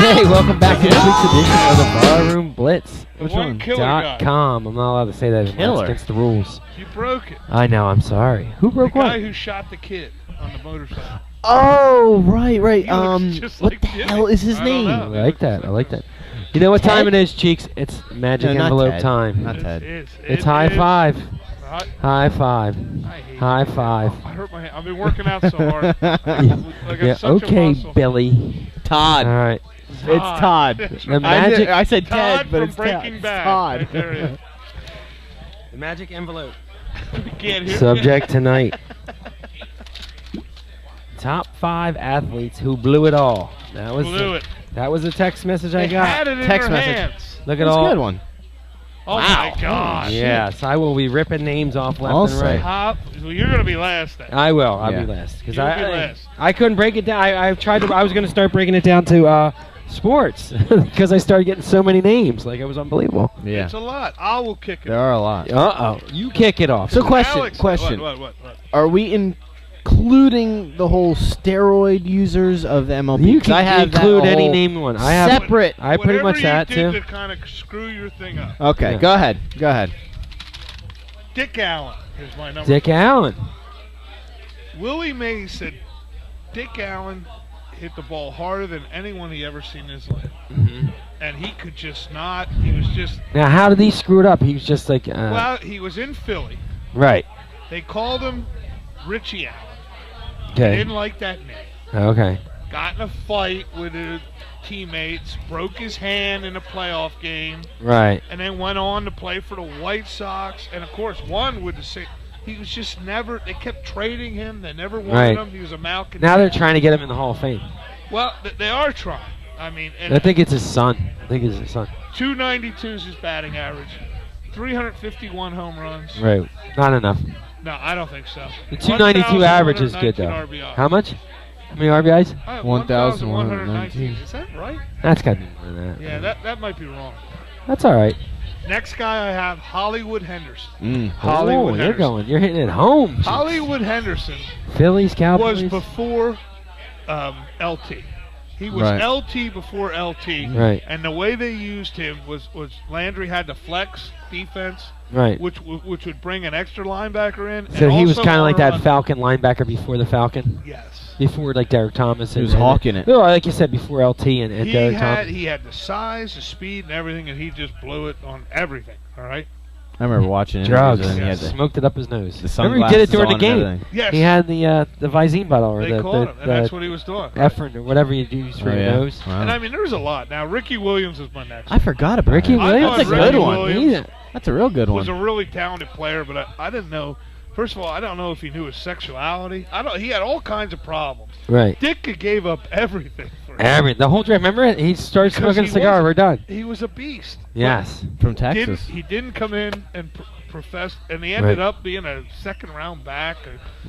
Hey, welcome back to this week's edition of the Bar Room Blitz. Which one? .com. I'm not allowed to say that anymore. It's against the rules. You broke it. I know. I'm sorry. Who broke what? The guy who shot the kid on the motorcycle. Oh, right. Just what like the Jimmy. hell is his I don't name? know. I like that. You know what time it is, Cheeks? It's magic No, not envelope Ted. time. Not Ted. It's high five. High five. I hate High you. five. I hurt my hand. I've been working out so hard. Yeah, okay, Billy. Todd. All right. It's Todd. The magic. I said Todd Ted, but from it's Breaking Todd. Bad. Todd. Right there it is. The magic envelope. You can't hear Subject tonight. Top 5 athletes who blew it all. That was a text message I got. Had it in Text their message. hands. Look at That's all. a good one. Oh Wow. my gosh. Yes, I will be ripping names off left Also. and right. Well, you're gonna be last then. I will. I'll Yeah. be last because You'll be last. I couldn't break it down. I tried to. I was going to start breaking it down to sports because I started getting so many names. Like it was unbelievable. Yeah. It's a lot. I will kick it. There are a lot. You kick it off. So question. Alex, What? Are we including the whole steroid users of the MLB? You 'Cause can I have that include any whole named one. I have separate. I pretty much that Whatever too. you did to kind of screw your thing up. Okay, Yeah. go ahead. Dick Allen is my number. Dick Allen. Willie Mays said Dick Allen hit the ball harder than anyone he ever seen in his life. And he could just not. He was just. Now, how did he screw it up? He was just like. Well, he was in Philly. Right. They called him Richie Allen. Okay. Didn't like that name. Okay. Got in a fight with his teammates, broke his hand in a playoff game, Right. and then went on to play for the White Sox. And of course, won with the same. He was just never. They kept trading him. They never wanted Right. him. He was a malcontent. Now they're trying to get him in the Hall of Fame. Well, they are trying. I mean, and I think it's his son. 292 is his batting average. 351 home runs. Right. Not enough. No, I don't think so. The 292 average is good, though. 1,119 RBI. How much? How many RBIs? 1,119. Is that right? That's got to be more than that. Yeah, that might be wrong. That's all right. Next guy I have, Hollywood Henderson. Hollywood Oh, Henderson. you're hitting it home. Jeez. Hollywood Henderson Phillies, Cowboys. was before LT. He was Right. LT before LT. Right. And the way they used him was Landry had the flex defense, Right. which would bring an extra linebacker in. So and he was also kind of like that run. Falcon linebacker before the Falcon. Yes. Before like Derek Thomas. He was hawking it. No, like you said, before LT and Derek Thomas. He had the size, the speed, and everything, and he just blew it on everything. All right. I remember watching Drugs. interviews and he had Smoked it up his nose. the Remember he did it sunglasses during the on and game. everything. Yes. He had the Visine bottle or They called him, and that's the what he was doing. Ephrin or whatever you use for your nose. Wow. And I mean, there's a lot. Now, Ricky Williams is my next. I forgot about Ricky him. Williams. That's a Ricky good one. Williams That's a real good was one. a really talented player, but I didn't know. First of all, I don't know if he knew his sexuality. He had all kinds of problems. Right. Dick gave up everything for him. The whole draft. Remember, he started Because smoking a cigar. We're done. He was a beast. Yes. From Texas. He didn't come in and profess, and he ended up being a second-round back,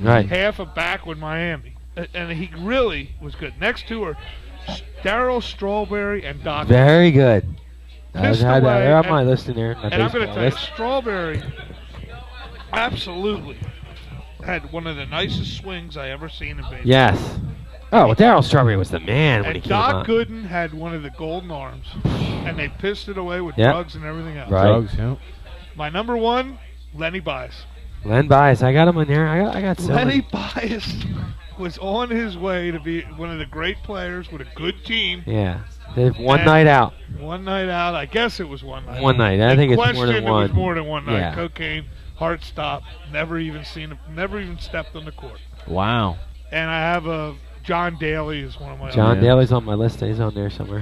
Right. half a back with Miami. And he really was good. Next two are Darryl Strawberry and Doc. Very good. Pissed They're away, on and- my list in there. My And I'm going to baseball tell you, list. Strawberry absolutely had one of the nicest swings I ever seen in baseball. Yes. Oh, Darryl Strawberry was the man when he And came Doc up. Gooden had one of the golden arms, and they pissed it away with drugs and everything else. Right. Drugs, yeah. My number one, Lenny Bias. Len Bias, I got him in there. I got so Lenny many. Bias was on his way to be one of the great players with a good team. Yeah. They've one And night out. One night out. I guess it was one night. One night. I think it's more than It one. was more than one night. Yeah. Cocaine, heart stop. Never even stepped on the court. Wow. And I have John Daly is one of my. John Yeah. Daly's on my list. He's on there somewhere.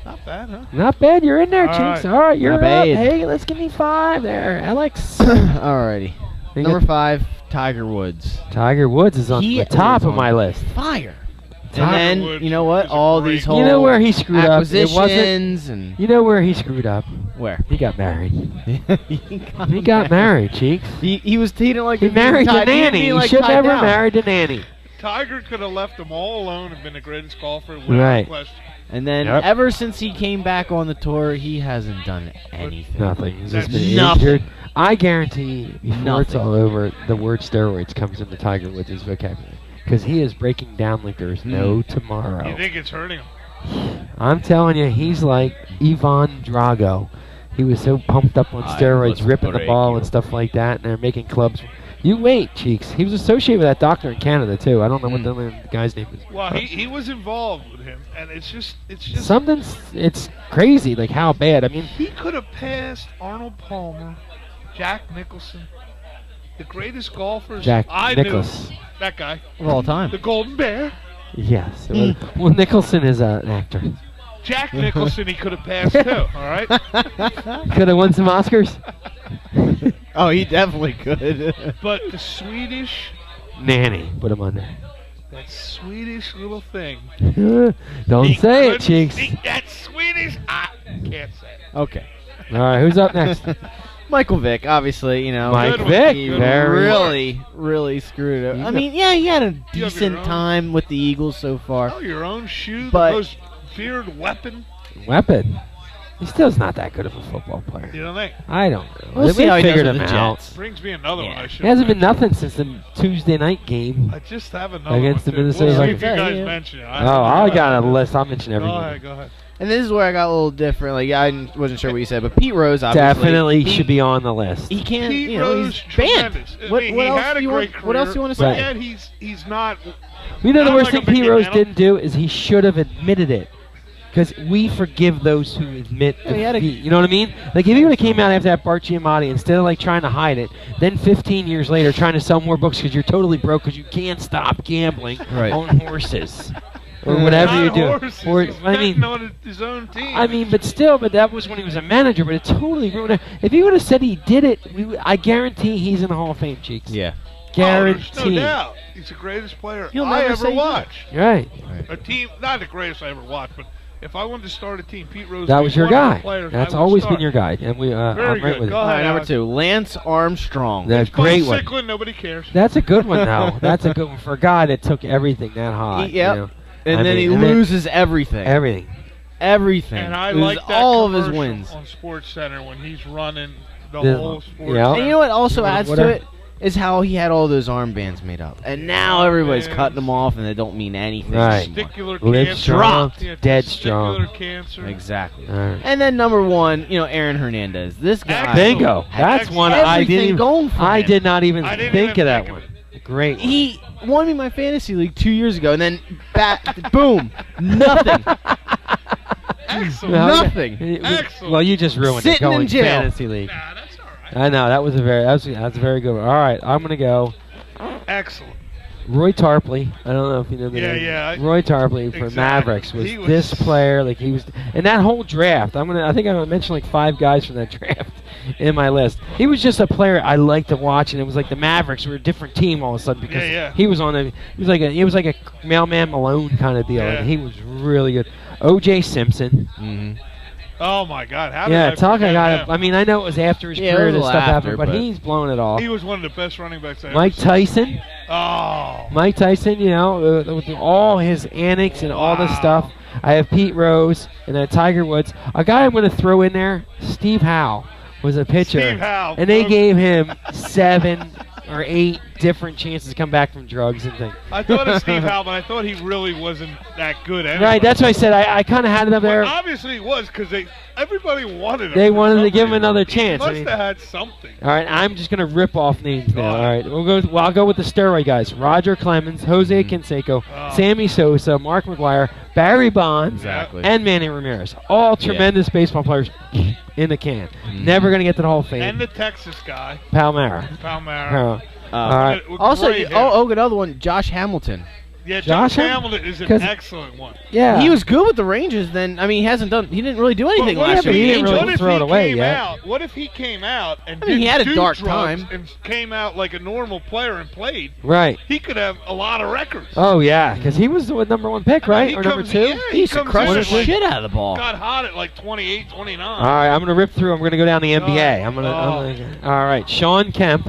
Not bad, huh? Not bad. You're in there, All Cheeks. right. All right, you're Not up. bad. Hey, let's give me 5 there, Alex. Alrighty. You Number got- 5, Tiger Woods. Tiger Woods is on He the top was of my on list. Fire. Tiger And then, Woods you know what? is a All great- these whole You know where he screwed up? It wasn't. acquisitions and You know where he screwed up? where? He got married. he He got married, Cheeks. He didn't like He to be married the tied- he didn't nanny. be, He like, should tied never down. married the nanny. Tiger could have left them all alone and been the greatest golfer without Right. question. And then Yep. ever since he came back on the tour, he hasn't done anything. Nothing. He's just That's been nothing. injured. I guarantee before it's Nothing. all over, the word steroids comes into Tiger Woods' vocabulary. Because he is breaking down like there's no tomorrow. You think it's hurting him? I'm telling you, he's like Ivan Drago. He was so pumped up on steroids, was ripping the break ball you. and stuff like that, and they're making clubs. You wait, Cheeks. He was associated with that doctor in Canada, too. I don't know what the guy's name is. Well, he was involved with him, and it's just It's crazy, like how bad. I mean, he could have passed Arnold Palmer, Jack Nicholson, the greatest golfers Jack I Nicklaus. knew. That guy, Of all time. the Golden Bear. Yes. Well, Nicholson is an actor. Jack Nicholson, he could have passed too. All right. Could have won some Oscars. Oh, he definitely could. But the Swedish, Nanny, put him on there. that Swedish little thing. Don't he say it, couldn't Cheeks. speak that Swedish. I can't say it. Okay. All right, who's up next? Michael Vick, obviously, Mike Good Vick, he one. very really screwed it. He's I a- mean, yeah, he had a You have your decent own- time with the Eagles so far. Oh, your own shoe, But- the most feared weapon. weapon. He still's not that good of a football player. You don't think? I don't know. We'll They see how he does figured with him the out. Jets. Brings me another one. I should. It hasn't been nothing since the Tuesday night game. I just have another Against one, the too. Minnesota We'll see Vikings. if you guys Yeah. mention it. Oh, I got a list. I'll mention every Go one. ahead, go ahead. And this is where I got a little different. Like, I wasn't sure what you said, but Pete Rose, obviously. Definitely he- should be on the list. He can't, Pete you know, Rose, he's banned. tremendous. I What, mean, what he else had do a you great want? What else do you want to Right. say? Yet he's not. You know the Not worst like thing a Mickey Pete Rose Mantle. didn't do is he should have admitted it. Because we forgive those who admit Yeah, he had a- defeat. You know what I mean? Like, if he would have came out after that Bart Giamatti, instead of, like, trying to hide it, then 15 years later trying to sell more books because you're totally broke because you can't stop gambling Right. on horses. Or whatever Not you do. horses. Or, He's I mean, betting on his own team. I mean, but still, but that was when he was a manager, but it totally ruined it. If he would have said he did it, I guarantee he's in the Hall of Fame, Cheeks. Yeah. Guarantee. Oh, there's no doubt. He's the greatest player He'll I never ever say he watched. Right. A team, not the greatest I ever watched, but if I wanted to start a team, Pete Rose. That would was be your one of the guy. players That's I would always start. been your guy. And we, I'm Very right good. with Go you. All ahead. right, number Alex. 2, Lance Armstrong. That's a Bo great one. Sicklin, nobody cares. That's a good one, though. That's a good one for a guy that took everything that high. Yep. You know? And I then mean, he and then loses everything. Everything. Everything. And I Loses like that all of his commercial wins. on Sports Center when he's running the The- whole sports. yeah. And you know what also What- adds what to are- it is how he had all those armbands made up, and now everybody's Armbands. cutting them off, and they don't mean anything Right. anymore. Testicular Live cancer. strong, Yeah, dead testicular strong. cancer. Exactly. All right. And then number 1, you know, Aaron Hernandez. This guy. Excellent. Bingo. That's Excellent. one I Everything didn't even, going for I him. did not even I didn't think even of that think one. of Great one. He won me my fantasy league 2 years ago, and then boom, nothing. Excellent. Well, nothing. Excellent. Well, you just ruined it Sitting going in jail. fantasy league. Nah, that's all right. I know that was that's a very good one. All right, I'm gonna go Excellent. Roy Tarpley. I don't know if you know the Yeah, name. yeah, Roy Tarpley for exactly. Mavericks was He was- this player. Like he was, and that whole draft. I think I'm gonna mention like 5 guys from that draft in my list. He was just a player I liked to watch, and it was like the Mavericks were a different team all of a sudden because Yeah. he was on a. He was like a Mailman Malone kind of deal, Yeah. and he was really good. O.J. Simpson. Mhm. Oh my God! How did Yeah, I talk forget about it. him? I mean, I know it was after his Yeah, it career was a that little stuff after, happened, but but- he's blown it all. He was one of the best running backs I ever Mike seen. Tyson. Oh. Mike Tyson, you know, with all his antics and all this Wow. stuff. I have Pete Rose and then Tiger Woods. A guy I'm going to throw in there, Steve Howe, was a pitcher. Steve Howe. And they gave him 7 or 8 different chances to come back from drugs and things. I thought of Steve Howe, but I thought he really wasn't that good anyway. Right, that's why I said I kind of had it up there. Well, obviously he was because everybody wanted him. They for wanted to give him something. another He chance. I must mean- have had something. All right, I'm just going to rip off names now. Go All ahead. right, I'll go with the steroid guys. Roger Clemens, Jose Canseco, Oh. Sammy Sosa, Mark McGuire, Barry Bonds, Exactly. and Manny Ramirez. All tremendous baseball players in the can. Never going to get to the Hall of Fame. And the Texas guy, Palmera. Palmera. All right. Also, Great hit. another one, Josh Hamilton. Yeah, Josh Josh Hamilton is an 'cause- excellent one. Yeah. He was good with the Rangers. Then I mean, he didn't really do anything What last if but he year. didn't really what if throw it he away came yet. out? What if he came out and I mean, he had a didn't do dark drugs time. and came out like a normal player and played? Right. He could have a lot of records. Oh, yeah, because he was the #1 pick, right? He Or number comes- 2? yeah, He used to comes crush in the at, like, shit out of the ball. Got hot at like 28, 29. All right, I'm going to rip through. I'm going to go down the NBA. Oh. All right, Sean Kemp.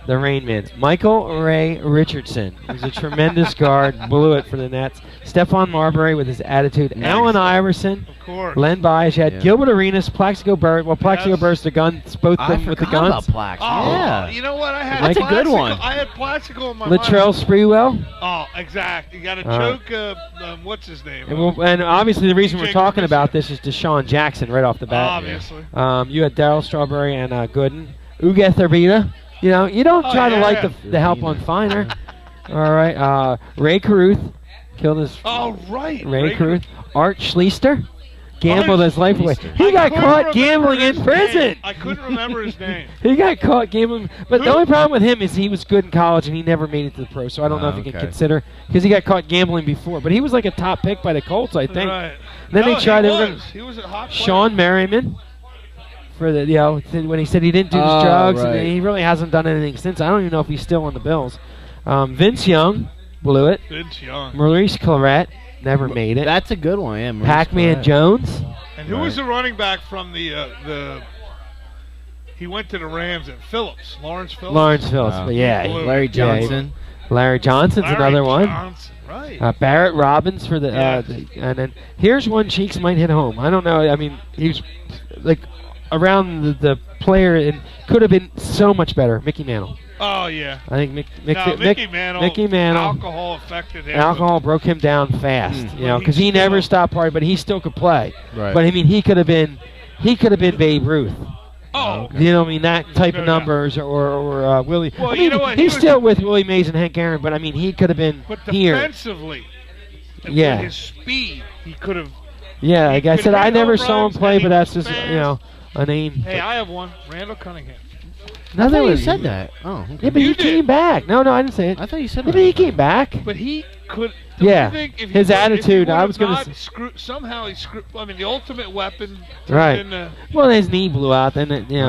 the Rain Man. Michael Ray Richardson, who's a tremendous guard, blew it for the Nets. Stephon Marbury with his attitude. Nice. Allen Iverson. Of course. Len Bias. You had Gilbert Arenas, Plaxico Burress. Well, Plaxico Burress, the guns, both of them with the guns. About Plaxico. Oh, you know what? I had That's a good Plaxico- one. I had Plaxico in my mind. Latrell Sprewell. Oh, exact. You got to All choke. What's his name? And obviously the reason we're Jake talking Griffin. about this is Deshaun Jackson right off the bat. Obviously. You had Darryl Strawberry and Gooden. Uga Therbita. You know, you don't try to light the help on finer. All right. Ray Caruth killed his. Oh, right. Ray Caruth. Art Schleister gambled Art his life away. Schleister. He got couldn't caught remember gambling in his prison. name. I couldn't remember his name. He got caught gambling. But the Who? only problem with him is he was good in college and he never made it to the pro. So I don't know if you can consider because he got caught gambling before. But he was like a top pick by the Colts, I think. Right. Then they tried He was a hot player. Sean Merriman. For the when he said he didn't do his Oh, drugs, right. and he really hasn't done anything since. I don't even know if he's still on the Bills. Vince Young blew it. Vince Young. Maurice Claret never made it. That's a good one, yeah. Maurice Pac-Man Claret. Jones. And who was the running back from the? He went to the Rams at Phillips. Lawrence Phillips. Lawrence Phillips. Wow. But yeah, Larry Johnson. Larry Johnson's Larry another one. Johnson, right. Barrett Robbins for the, Yes. and then here's one Cheeks might hit home. I don't know. I mean, he was like around the player and could have been so much better. Mickey Mantle. Oh yeah. I think Mickey Mantle. Mickey Mantle. Alcohol affected him. Alcohol broke him down fast, you know, But because he he never still- stopped partying, but he still could play. Right. But I mean, he could have been Babe Ruth. Oh. You know, what I mean that type No of doubt. numbers or Willie. Well, I mean, you know what? he's He was- still with Willie Mays and Hank Aaron, but I mean, he could have been But here. defensively, and Yeah. with his speed, he could have. Yeah, like I could said, hit I never home saw him runs, play, and he but that's was just fast. you know a name. Hey, I have one. Randall Cunningham. I Another thought you one. said that. Oh, okay. Yeah, but You he did. came back. No, I didn't say it. I thought you said Yeah, that. but he came back. But he could. Yeah, You think if his he would- attitude, If he I was gonna not s- somehow he screwed. I mean, the ultimate weapon. Right. In the, Well, his knee blew out. Then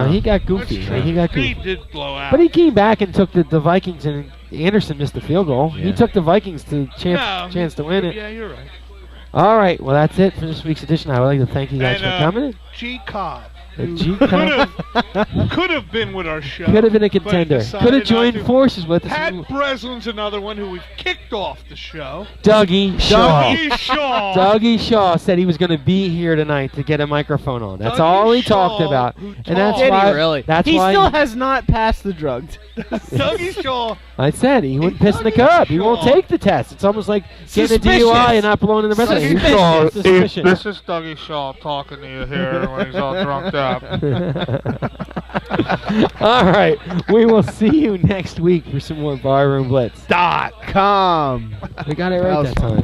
he got goofy. That's true. He got He goofy. did blow out. But he came back and took the Vikings, and Anderson missed the field goal. He Yeah. took the Vikings to No, chance to win it. Yeah, you're right. All right, well that's it for this week's edition. I would like to thank you guys And, for coming. G. Cobb. The who G. could Cobb. have been with our show. Could have been a but contender. decided Could have not joined to. forces with us. Pat Breslin's another one who we've kicked off the show. Dougie Shaw. Dougie Shaw. Dougie Shaw said he was going to be here tonight to get a microphone on. That's Dougie all he Shaw, talked about, who and that's talked. why. Did he really? That's he why still has not passed the drugs. Dougie Shaw. I said he wouldn't piss in the Dougie cup. He won't Shaw. take the test. It's almost like getting a Suspicious. DUI and not blowing in the breath. Suspicious. Suspicious. This is Dougie Shaw talking to you here when he's all drunked up. All right, we will see you next week for some more Bar Room Blitz. .com. We got it right that time.